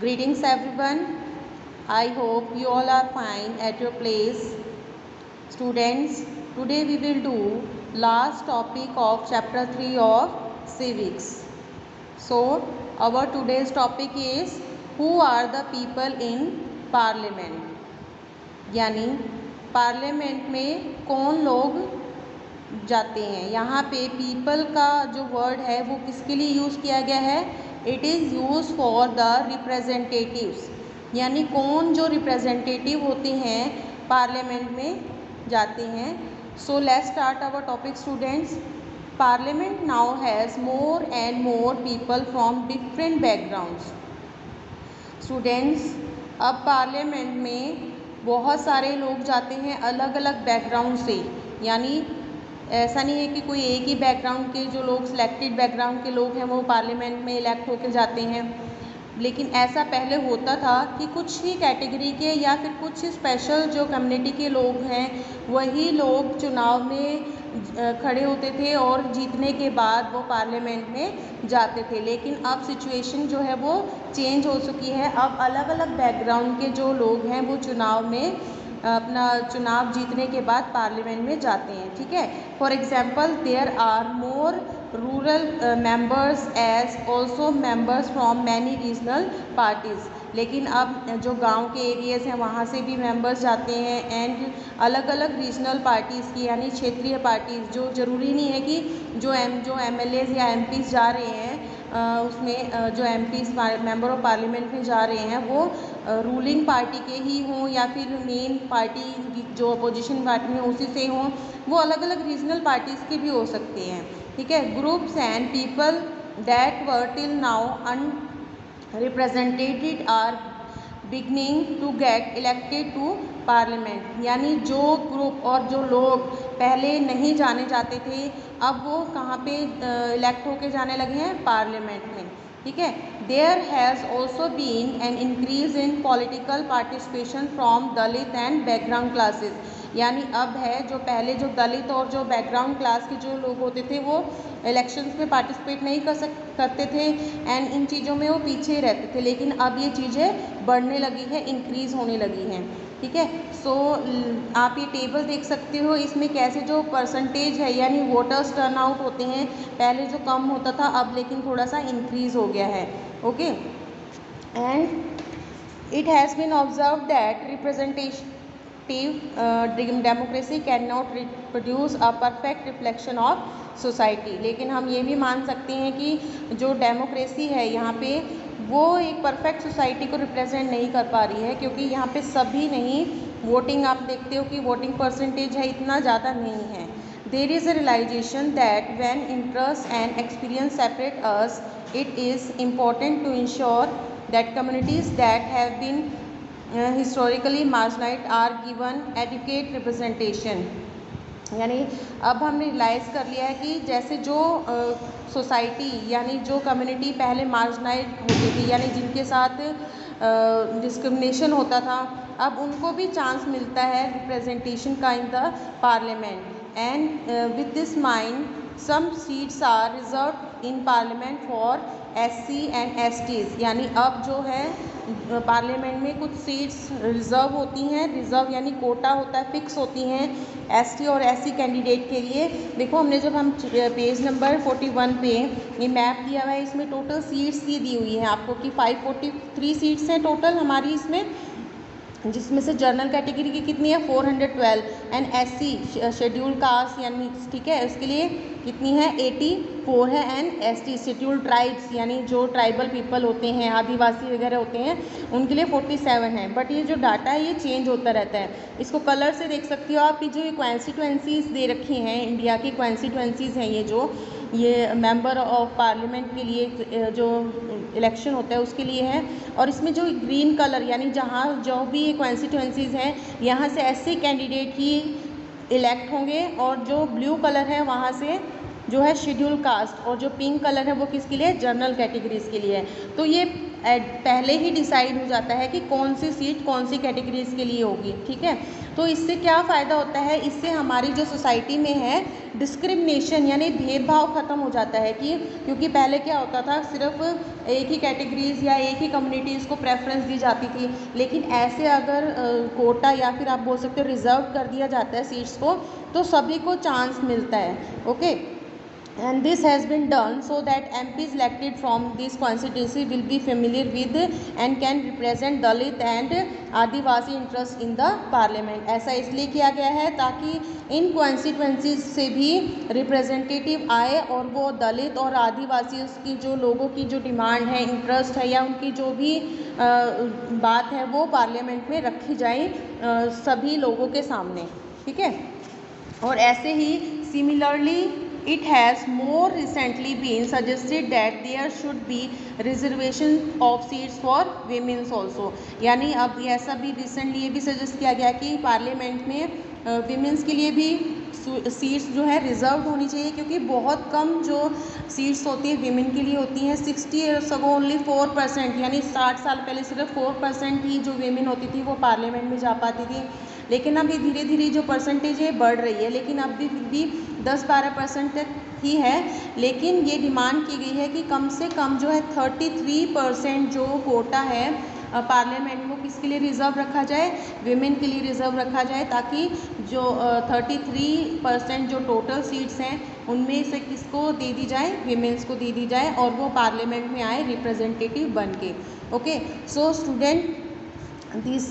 Greetings everyone. I hope you all are fine at your place. Students, today we will do last topic of chapter 3 of civics. So, our today's topic is who are the people in parliament. यानी parliament में कौन लोग जाते हैं। यहाँ पे people का जो वर्ड है वो किसके लिए यूज़ किया गया है? It is use for the representatives, यानी कौन जो रिप्रेजेंटेटिव होते हैं पार्लियामेंट में जाते हैं। So let's start our topic students. Parliament now has more and more people from different backgrounds. Students, अब पार्लियामेंट में बहुत सारे लोग जाते हैं अलग अलग बैकग्राउंड से, यानी ऐसा नहीं है कि कोई एक ही बैकग्राउंड के जो लोग सिलेक्टेड बैकग्राउंड के लोग हैं वो पार्लियामेंट में इलेक्ट होकर जाते हैं। लेकिन ऐसा पहले होता था कि कुछ ही कैटेगरी के या फिर कुछ स्पेशल जो कम्युनिटी के लोग हैं वही लोग चुनाव में खड़े होते थे और जीतने के बाद वो पार्लियामेंट में जाते थे। लेकिन अब सिचुएशन जो है वो चेंज हो चुकी है। अब अलग अलग बैकग्राउंड के जो लोग हैं वो चुनाव में अपना चुनाव जीतने के बाद पार्लियामेंट में जाते हैं। ठीक है, for example there are more rural members as also members from many regional parties. लेकिन अब जो गांव के एरियाज़ हैं वहाँ से भी मेंबर्स जाते हैं एंड अलग अलग रीजनल पार्टीज़ की, यानी क्षेत्रीय पार्टीज़, जो ज़रूरी नहीं है कि जो MLAs या MPs जा रहे हैं उसमें जो MPs मेंबर ऑफ पार्लियामेंट में जा रहे हैं वो रूलिंग पार्टी के ही हों या फिर मेन पार्टी जो अपोजिशन पार्टी है उसी से हों, वो अलग अलग रीजनल पार्टीज़ के भी हो सकते हैं। ठीक है, groups and people that were till now unrepresented are beginning to get elected to parliament, यानी जो ग्रुप और जो लोग पहले नहीं जाने जाते थे अब वो कहाँ पे इलेक्ट होके जाने लगे हैं? पार्लियामेंट में। ठीक है, there has also been an increase in political participation from Dalit and background classes, यानी अब है जो पहले जो दलित और जो बैकग्राउंड क्लास के जो लोग होते थे वो इलेक्शंस में पार्टिसिपेट नहीं करते थे एंड इन चीज़ों में वो पीछे रहते थे। लेकिन अब ये चीज़ें बढ़ने लगी है, इंक्रीज़ होने लगी हैं। ठीक है, सो आप ये टेबल देख सकते हो, इसमें कैसे जो परसेंटेज है यानी वोटर्स टर्नआउट होते हैं पहले जो कम होता था अब लेकिन थोड़ा सा इंक्रीज़ हो गया है। Okay, and it has been observe that representative democracy can not produce a perfect reflection of society. लेकिन हम ये भी मान सकते हैं कि जो डेमोक्रेसी है यहाँ पे वो एक परफेक्ट सोसाइटी को रिप्रेजेंट नहीं कर पा रही है, क्योंकि यहाँ पे सभी नहीं वोटिंग, आप देखते हो कि वोटिंग परसेंटेज है इतना ज़्यादा नहीं है। There is a realisation that when interest and experience separate us, it is important to ensure that communities that have been historically marginalised are given adequate representation. यानी अब हमने रियलाइज़ कर लिया है कि जैसे जो सोसाइटी यानी जो कम्युनिटी पहले मार्जिनाइज होती थी यानी जिनके साथ डिस्क्रिमिनेशन होता था अब उनको भी चांस मिलता है रिप्रेजेंटेशन का in the parliament. And with this mind some seats are reserve in parliament for SC and STs, यानी अब जो है पार्लियामेंट में कुछ सीट्स रिज़र्व होती हैं, रिज़र्व यानी कोटा होता है, फिक्स होती हैं ST और SC कैंडिडेट के लिए। देखो हमने जब हम पेज नंबर 41 पे ये मैप दिया हुआ है इसमें टोटल सीट्स की दी हुई है आपको कि 543 सीट्स हैं टोटल हमारी इसमें, जिसमें से जनरल कैटेगरी की कितनी है 412 एंड SC शेड्यूल कास्ट यानी ठीक है उसके लिए कितनी है 84 है एंड ST शेड्यूल ट्राइब्स यानी जो ट्राइबल पीपल होते हैं आदिवासी वगैरह होते हैं उनके लिए 47 है। बट ये जो डाटा है ये चेंज होता रहता है। इसको कलर से देख सकती हो आप, जो ये कॉन्स्टिट्यूएंसीज दे रखी हैं इंडिया की कॉन्स्टिट्यूएंसीज हैं ये मेंबर ऑफ पार्लियामेंट के लिए जो इलेक्शन होता है उसके लिए है। और इसमें जो ग्रीन कलर यानी जहाँ जो भी ये कॉन्स्टिट्यूएंसीज हैं यहाँ से ऐसे कैंडिडेट ही इलेक्ट होंगे और जो ब्लू कलर है वहाँ से जो है शेड्यूल कास्ट और जो पिंक कलर है वो किसके लिए? जनरल कैटेगरीज़ के लिए है। तो ये पहले ही डिसाइड हो जाता है कि कौन सी सीट कौन सी कैटेगरीज़ के लिए होगी। ठीक है, तो इससे क्या फ़ायदा होता है, इससे हमारी जो सोसाइटी में है डिस्क्रिमिनेशन यानी भेदभाव ख़त्म हो जाता है कि क्योंकि पहले क्या होता था, सिर्फ एक ही कैटेगरीज़ या एक ही कम्युनिटीज़ को प्रेफरेंस दी जाती थी, लेकिन ऐसे अगर कोटा या फिर आप बोल सकते हो रिज़र्व कर दिया जाता है सीट्स को, तो सभी को चांस मिलता है. Okay, and this has been done so that MPs elected from this constituency will be familiar with and can represent Dalit and Adivasi interest in the parliament. ऐसा इसलिए किया गया है ताकि इन कॉन्स्टिट्यूंसीज से भी रिप्रेजेंटेटिव आए और वो दलित और आदिवासी की जो लोगों की जो डिमांड है, इंटरेस्ट है या उनकी जो भी बात है वो पार्लियामेंट में रखी जाए सभी लोगों के सामने. ठीक है. और ऐसे ही similarly it has more recently been suggested that there should be reservation of seats for women also. यानी अब ऐसा भी रिसेंटली ये भी सजेस्ट किया गया कि पार्लियामेंट में विमेंस के लिए भी सीट्स जो है रिजर्व होनी चाहिए, क्योंकि बहुत कम जो सीट्स होती है विमेन के लिए होती हैं 60 सगों ओनली 4%, यानी 60 साल पहले सिर्फ 4% ही जो विमेन होती थी वो पार्लियामेंट में जा पाती थी. लेकिन अभी धीरे धीरे जो परसेंटेज है बढ़ रही है, लेकिन अब भी 10-12% तक ही है. लेकिन ये डिमांड की गई है कि कम से कम जो है 33% जो कोटा है पार्लियामेंट में किसके लिए रिज़र्व रखा जाए, विमेन के लिए रिज़र्व रखा जाए, ताकि जो 33% जो टोटल सीट्स हैं उनमें से किसको दे दी जाए, विमेंस को दे दी जाए और वो पार्लियामेंट में आए रिप्रेजेंटेटिव बन के. Okay, so student, this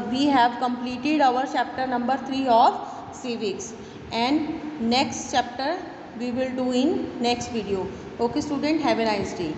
we have completed our chapter number 3 of civics, and next chapter we will do in next video. Okay student, have a nice day.